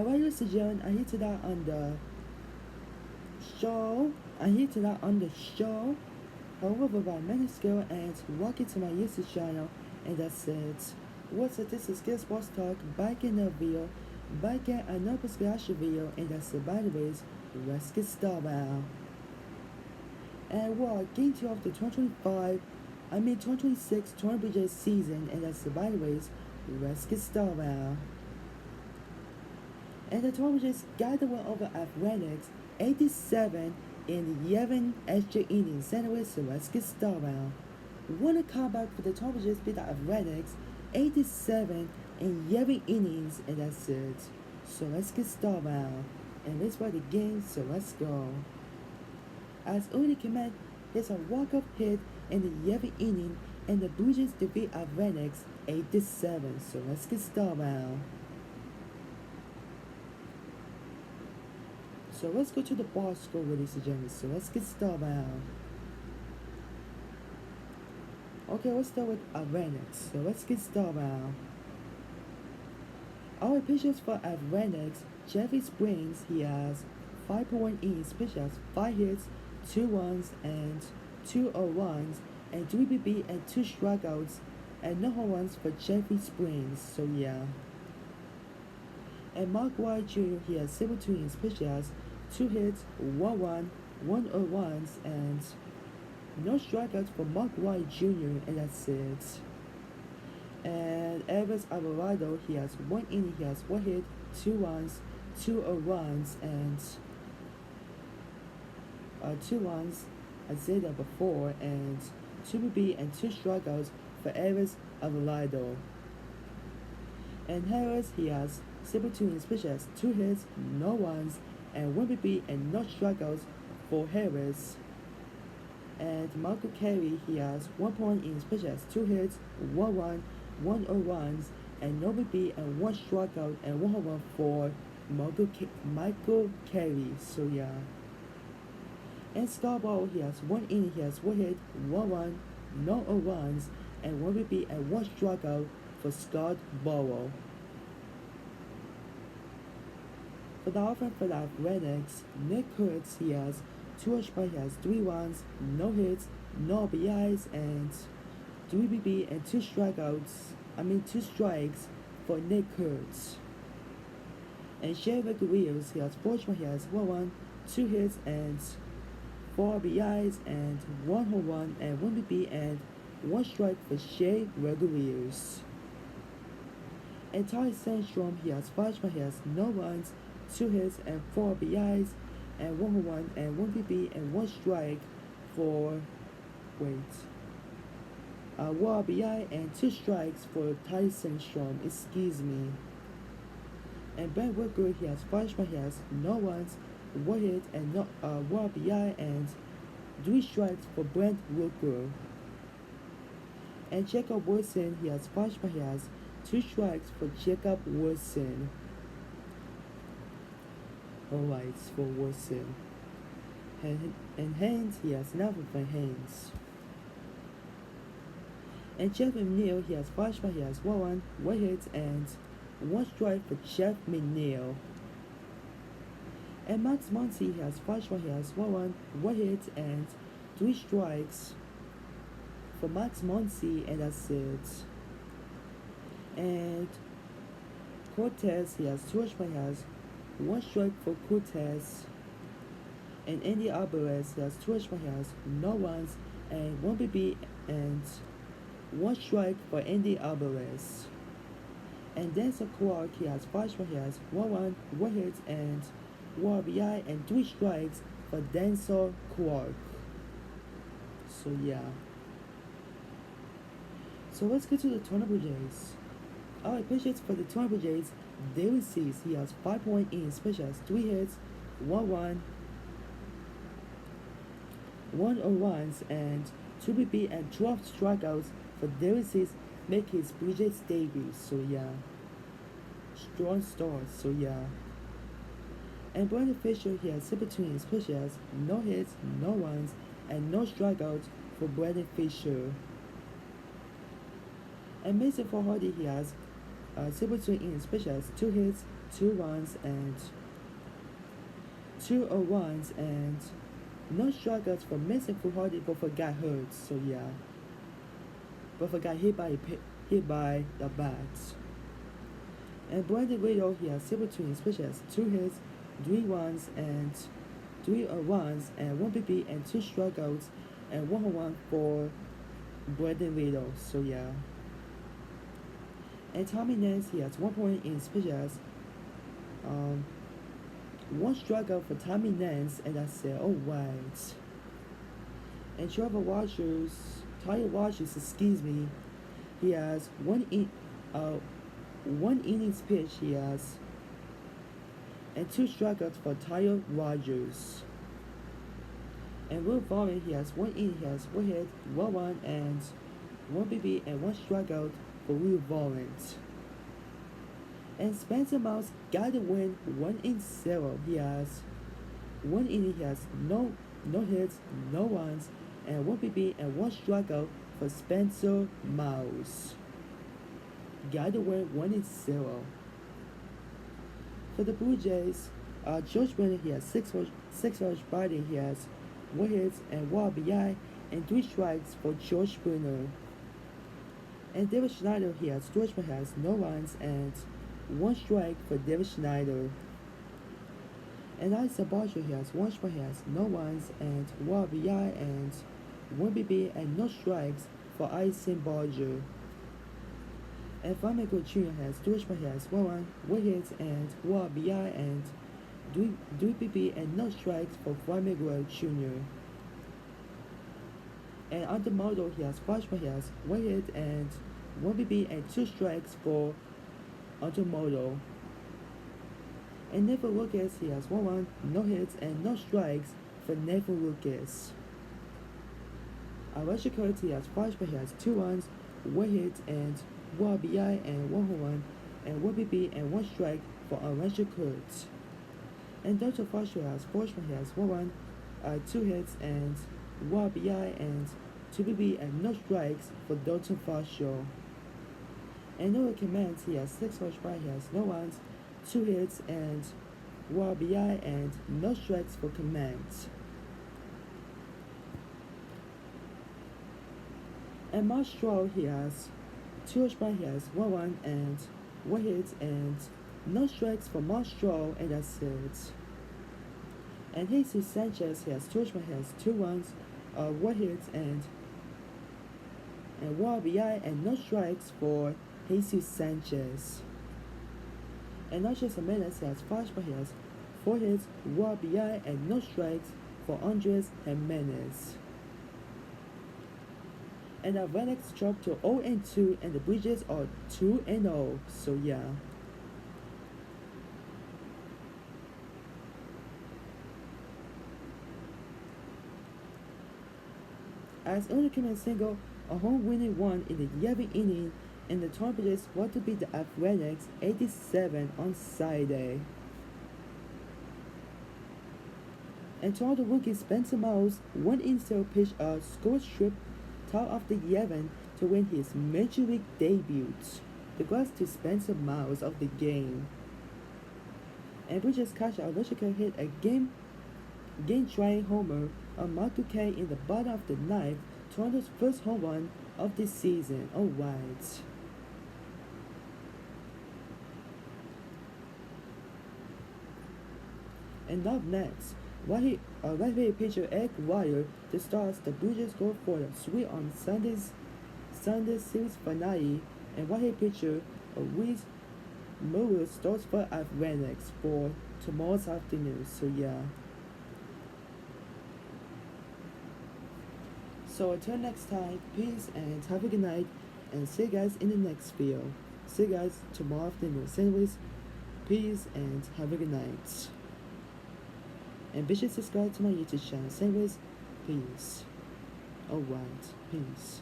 Ladies and gentlemen, I'm here today on the show. I'm here today on the show. However, by Menisco and welcome to my YouTube channel. And that's it. What's up? This is Skills Sports Talk. Back in the video. Back in another special video. And that's it. By the way, let's get started. And we're getting to off the 2026 Toronto Blue Jays season. And that's it. By the way, let's get started. And the Toronto Blue Jays got the win over Athletics 87 in 11 extra innings. Anyways, so let's get started. What a comeback for the Toronto Blue Jays beat the Athletics 87 in 11 innings, and that's it. So let's get started. And let's play the game, so let's go. As Udi Kemet hits a walk-up hit in the 11th inning, and the Blue Jays defeat Athletics 87. So let's get started. So let's go to the bar score, ladies and gentlemen. So let's get started. Okay, let's start with Athletics. So let's get started. Our pitchers for Athletics, Jeffrey Springs, he has 5.1 innings, pitched has 5 hits, 2 runs, and 2 runs, and 3 BB and 2 strikeouts, and no home runs for Jeffrey Springs. So yeah. And Mark White Jr., he has 72 innings, pitched has 2 hits, 1 run, 1 runs, and no strikeouts for Mark White Jr., and that's it. And Elvis Alvarado, he has 1 inning, he has 1 hit, 2 runs, 2 runs, and 2 runs, as I said that before, and 2 BB and 2 strikeouts for Elvis Alvarado. And Harris, he has 72 innings, pitched has 2 hits, no runs, and 1 BB and no strikeouts for Harris. And Michael Carey, he has 1 innings, pitched has 2 hits, 1 run, 1 runs, and no BB and 1 strikeout and 1 home run for Michael Carey. So yeah. And Scarborough, he has 1 inning, he has 1 hit, 1 run, no runs, and 1 BB and 1 strikeout for Scarborough. For the offense for the Athletics, Nick Kurtz, he has 2 RBIs, he has 3 runs, no hits, no RBIs, and 3 BB and 2 2 strikes for Nick Kurtz. And Shea Rodriguez, he has 4 RBIs, he has 1 run, 2 hits, and 4 RBIs, and 1 home run, and 1 BB and 1 strike for Shea Rodriguez. And Ty Sandstrom, he has 5 RBIs, he has no runs, 2 hits, and 4 RBIs, and 1 home run, and 1 BB and 1 strike for 1 RBI and 2 strikes for Ty Sandstrom, excuse me. And Ben Wicker, he has 5 RBIs, he has no runs, 1 hit, and 1 RBI, and 3 strikes for Brent Wicker. And Jacob Wilson, he has 5 RBIs, he has 2 strikes for Jacob Wilson. Alright, for Wilson. And Haynes, he has nothing for Haynes. And Jeff McNeil, he has 5 RBIs, he has 1 run, 1 hit, and 1 strike for Jeff McNeil. And Max Muncy, he has 5 RBIs, he has 1 run, 1 hit, and 3 strikes for Max Muncy, and that's it. And Cortez, he has 2 RBIs, he has 1 strike for Cortez. And Andy Alvarez, he has 2 RBIs, he has no runs, and 1 BB and 1 strike for Andy Alvarez. And Denzel Clark, he has 5 RBIs, he has 1 run, 1 hit, and 1 RBI, and 3 strikes for Denzel Clark. So yeah. So let's get to the Toronto Blue Jays. Alright, pitchers for the Toronto Blue Jays, David Cease, he has 5.8 innings, pitched has 3 hits, 1 run, 1 runs, and 2 BB and 12 strikeouts for David Cease, make his Blue Jays debut. So yeah. Strong start, so yeah. And Brandon Fisher, he has 72 innings, pitched has no hits, no runs, and no strikeouts for Brandon Fisher. And Mason Hardy, he has 72 innings, pitched has 2 hits, 2 runs and 2 0 runs, and no strikeouts for Mason Fuhardi. Both got hurt, so yeah. Both got hit by the bats. And Brandon Riddle, he has silver twins, which has 2 hits, 3 runs, and 3 runs, and 1 BB, and 2 strikeouts, and 1 home run for Brandon Riddle. So yeah. And Tommy Nance, he has 1 point in pitches. 1 strikeout for Tommy Nance, and I said, oh right. And Tyler Rogers, excuse me, he has 1 innings pitch he has, and 2 strikeouts for Tyler Rogers. And Will Vaughn, he has 1 inning, he has 1 hit, 1 run, and 1 BB, and 1 strikeout for Will Vaughn. And Spencer Miles got the win 1-0. He has 1 inning, he has no hits, no runs, and 1 BB, and 1 strikeout for Spencer Miles. Got the win 1-0. For the Blue Jays, George Brett, he has 6 runs batting, he has 1 hit and 1 RBI, and 3 strikes for George Brunner. And David Schneider, George Brett has no runs and 1 strike for David Schneider. And Issa Barger, he has 1 strike, he has no runs and 1 RBI and 1 BB, and no strikes for Issa Barger. And Flamengo Jr. has George Brett, he has 1 run, 1 hit, and 1 RBI, and 3 BB, and no strikes for Flamengo Jr. And on the model, he has 5 strikes, he has 1 hit, and 1 BB, and 2 strikes for Otto Model. And Nathan Lucas, he has 1 run, no hits, and no strikes for Nathan Lucas. Elijah Kurtz, he has 5 strikes, he has 2 runs, 1 hit, and 1 RBI, and 1 home run, and 1 BB, and 1 strike for Elijah Kurtz. And Dalton Varsho has 4 strikes, he has 1 run, 2 hits, and 1 RBI, and 2 BB, and no strikes for Dalton Varsho. And Noah Commands, he has 6 strikes, he has no runs, 2 hits, and 1 RBI, and no strikes for Commands. And Mark Stroh, he has 2 strikes, he has 1 run, and 1 hit, and no strikes for Mark Stroh, and that's it. And Jesus Sanchez, he has 2 strikes, he has 2 runs, 1 hit, and 1 RBI, and no strikes for Jesus Sanchez. And Andres Jimenez has 5 strikes, he has 4 hits, 1 RBI, and no strikes for Andres Jimenez. And the Athletics dropped to 0-2, and the Blue Jays are 2-0. So yeah. As only came in single, a home winning 1 in the 11th inning, and the Toronto Blue Jays were to beat the Athletics 87 on Saturday. And Toronto rookie Spencer Miles, 1-0 pitch a score strip top of the 11th to win his Major League debut. The glass to Spencer Miles of the game. And Blue Jays catcher Elijah hit a game-trying homer on Michael Kay in the bottom of the 9th, Toronto's first home run of the season. All right. And up next, right-handed pitcher Eric Wire to start the Blue Jays go for the sweep on Sunday's series finale, and right-handed pitcher Luis Miller starts for Athletics for tomorrow's afternoon. So yeah. So until next time, peace and have a good night, and see you guys in the next video. See you guys tomorrow afternoon. So anyways, peace and have a good night. And be sure to subscribe to my YouTube channel. So anyways, peace. Alright, peace.